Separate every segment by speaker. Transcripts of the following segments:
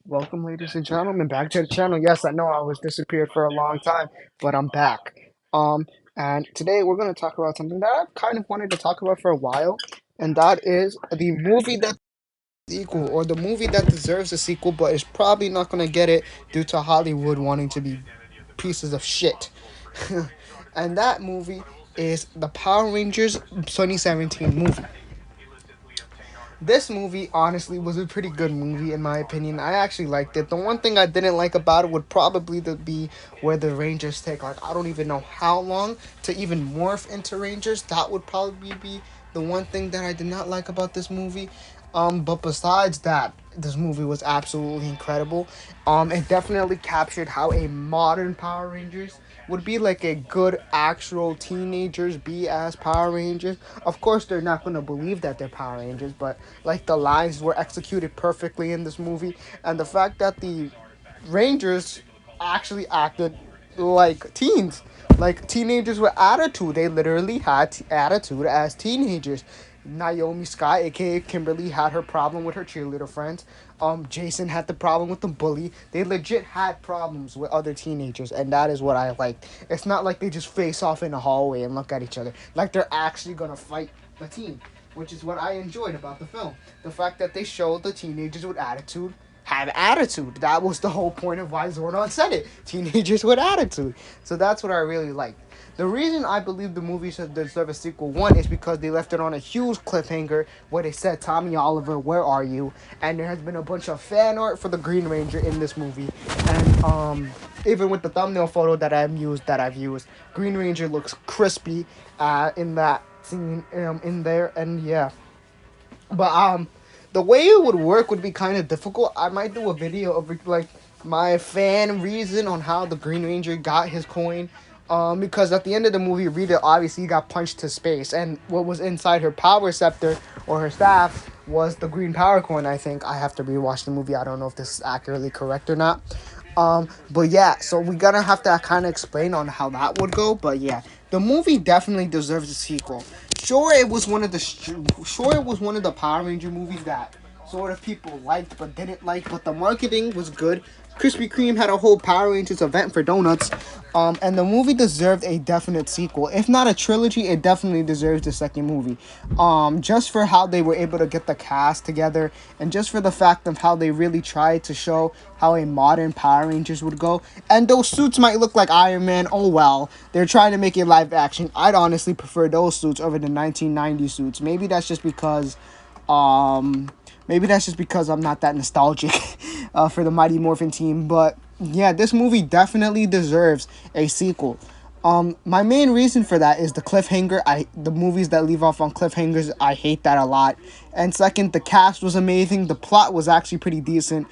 Speaker 1: Welcome, ladies and gentlemen, back to the channel. Yes, I know I was disappeared for a long time, but I'm back. Um, and today we're going to talk about something that I've kind of wanted to talk about for a while, and that is the movie that sequel or the movie that deserves a sequel, but is probably not going to get it due to Hollywood wanting to be pieces of shit. And that movie is the Power Rangers 2017 movie. This movie honestly was a pretty good movie in my opinion. I actually liked it. The one thing I didn't like about it would probably be where the Rangers take like I don't even know how long to even morph into Rangers. That would probably be the one thing that I did not like about this movie. But besides that, this movie was absolutely incredible. It definitely captured how a modern Power Rangers would be like a good actual teenagers be as Power Rangers. Of course, they're not gonna believe that they're Power Rangers, but like the lines were executed perfectly in this movie, and the fact that the Rangers actually acted like teens, like teenagers with attitude. They literally had attitude as teenagers. Naomi Scott, aka Kimberly, had her problem with her cheerleader friends. Jason had the problem with the bully. They legit had problems with other teenagers, and that is what I liked. It's not like they just face off in the hallway and look at each other. Like they're actually gonna fight the team, which is what I enjoyed about the film. The fact that they showed the teenagers with attitude have attitude. That was the whole point of why Zordon said it. Teenagers with attitude. So that's what I really liked. The reason I believe the movie should deserve a sequel, one, is because they left it on a huge cliffhanger where they said, Tommy Oliver, where are you? And there has been a bunch of fan art for the Green Ranger in this movie. And even with the thumbnail photo that I've used, Green Ranger looks crispy in that scene in there. And yeah. But the way it would work would be kind of difficult. I might do a video of like my fan reason on how the Green Ranger got his coin. Because at the end of the movie, Rita obviously got punched to space, and what was inside her power scepter or her staff was the green power coin. I think I have to rewatch the movie. I don't know if this is accurately correct or not. But yeah, so we're gonna have to kind of explain on how that would go. But yeah, the movie definitely deserves a sequel. Sure it was one of the Power Ranger movies that sort of people liked but didn't like, but the marketing was good. Krispy Kreme had a whole Power Rangers event for donuts, and the movie deserved a definite sequel. If not a trilogy, it definitely deserves the second movie. Just for how they were able to get the cast together, and just for the fact of how they really tried to show how a modern Power Rangers would go. And those suits might look like Iron Man. Oh well, they're trying to make it live action. I'd honestly prefer those suits over the 1990 suits. Um, maybe that's just because I'm not that nostalgic for the Mighty Morphin team. But yeah, this movie definitely deserves a sequel. My main reason for that is the cliffhanger. The movies that leave off on cliffhangers, I hate that a lot. And second, the cast was amazing. The plot was actually pretty decent.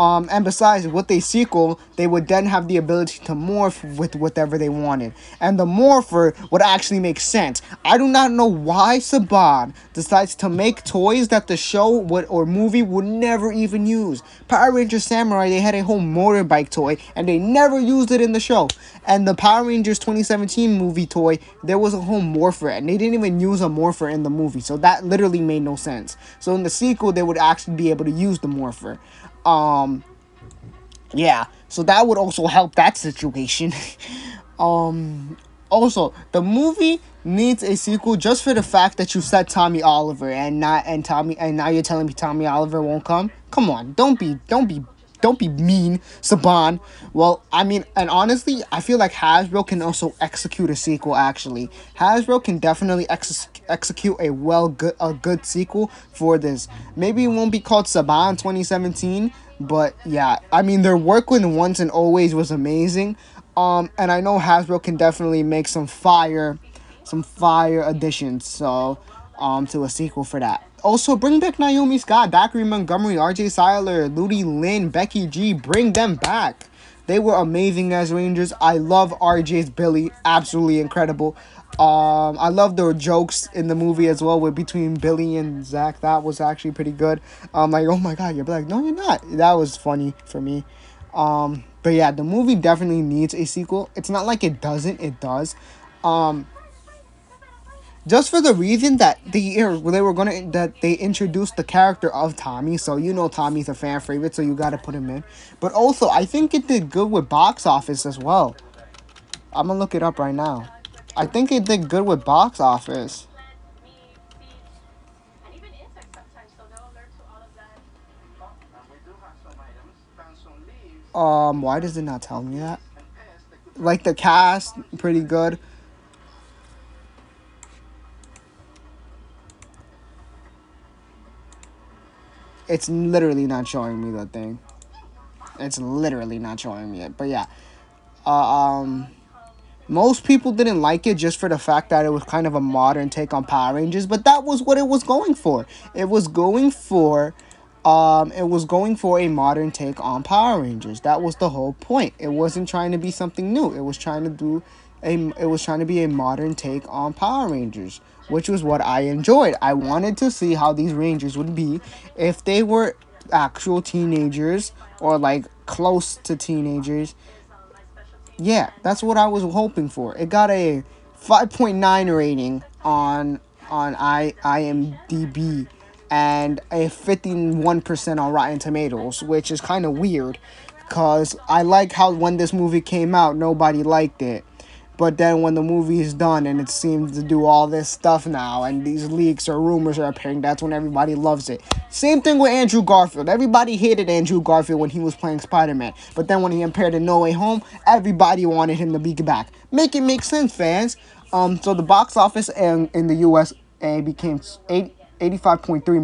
Speaker 1: And besides, with a sequel, they would then have the ability to morph with whatever they wanted. And the morpher would actually make sense. I do not know why Saban decides to make toys that the show would or movie would never even use. Power Rangers Samurai, they had a whole motorbike toy, and they never used it in the show. And the Power Rangers 2017 movie toy, there was a whole morpher, and they didn't even use a morpher in the movie. So that literally made no sense. So in the sequel, they would actually be able to use the morpher. Um, yeah, so that would also help that situation. Also, the movie needs a sequel just for the fact that you said Tommy Oliver and now you're telling me Tommy Oliver won't come. Come on, don't be mean, Saban. Well, I mean, and honestly, I feel like Hasbro can also execute a sequel. Actually, Hasbro can definitely execute a good sequel for this. Maybe it won't be called Saban 2017, but yeah, I mean, their work with Once and Always was amazing. And I know Hasbro can definitely make some fire additions. So, to a sequel for that. Also, bring back Naomi Scott, Zachary Montgomery, R.J. Seiler, Ludi Lin, Becky G. Bring them back. They were amazing as Rangers. I love RJ's Billy, absolutely incredible. I love the jokes in the movie as well with between Billy and Zach. That was actually pretty good. Like, oh my god, you're black. No, you're not. That was funny for me. But yeah, the movie definitely needs a sequel. It's not like it doesn't. It does. Um, Just for the reason that they were gonna that they introduced the character of Tommy, so you know Tommy's a fan favorite, so you got to put him in. But also, I think it did good with box office as well. I'm gonna look it up right now. I think it did good with box office. Why does it not tell me that? Like the cast, pretty good. It's literally not showing me the thing. It's literally not showing me it. But yeah, uh, um, most people didn't like it just for the fact that it was kind of a modern take on Power Rangers. But that was what it was going for. It was going for a modern take on Power Rangers. That was the whole point. It wasn't trying to be something new. It was trying to do it was trying to be a modern take on Power Rangers, which was what I enjoyed. I wanted to see how these Rangers would be if they were actual teenagers or like close to teenagers. Yeah, that's what I was hoping for. It got a 5.9 rating on IMDb and a 51% on Rotten Tomatoes, which is kind of weird because I like how when this movie came out, nobody liked it. But then when the movie is done and it seems to do all this stuff now and these leaks or rumors are appearing, that's when everybody loves it. Same thing with Andrew Garfield. Everybody hated Andrew Garfield when he was playing Spider-Man. But then when he appeared in No Way Home, everybody wanted him to be back. Make it make sense, fans. So the box office in the US became 85.3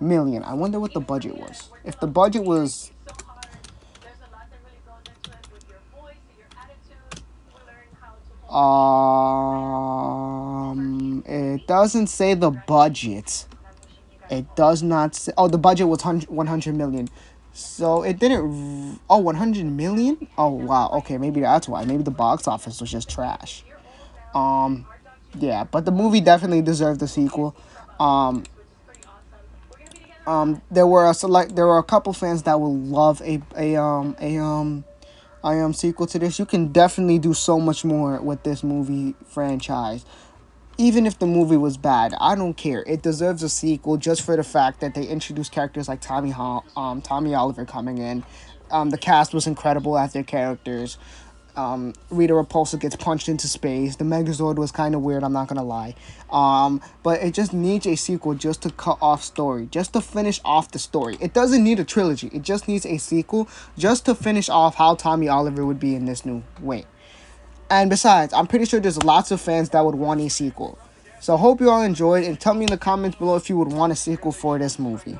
Speaker 1: million. I wonder what the budget was. If the budget was it doesn't say the budget. It does not say. Oh, the budget was 100 million. So it didn't. Oh, 100 million? Oh, wow. Okay, maybe that's why. Maybe the box office was just trash. Um, yeah, but the movie definitely deserved a sequel. Um, there were a couple fans that would love a sequel to this. You can definitely do so much more with this movie franchise. Even if the movie was bad, I don't care. It deserves a sequel just for the fact that they introduced characters like Tommy Oliver coming in. The cast was incredible as their characters. Rita Repulsa gets punched into space. The Megazord was kind of weird, I'm not gonna lie. But it just needs a sequel just to cut off story, just to finish off the story. It doesn't need a trilogy. It just needs a sequel just to finish off how Tommy Oliver would be in this new way. And besides, I'm pretty sure there's lots of fans that would want a sequel. So hope you all enjoyed, and tell me in the comments below if you would want a sequel for this movie.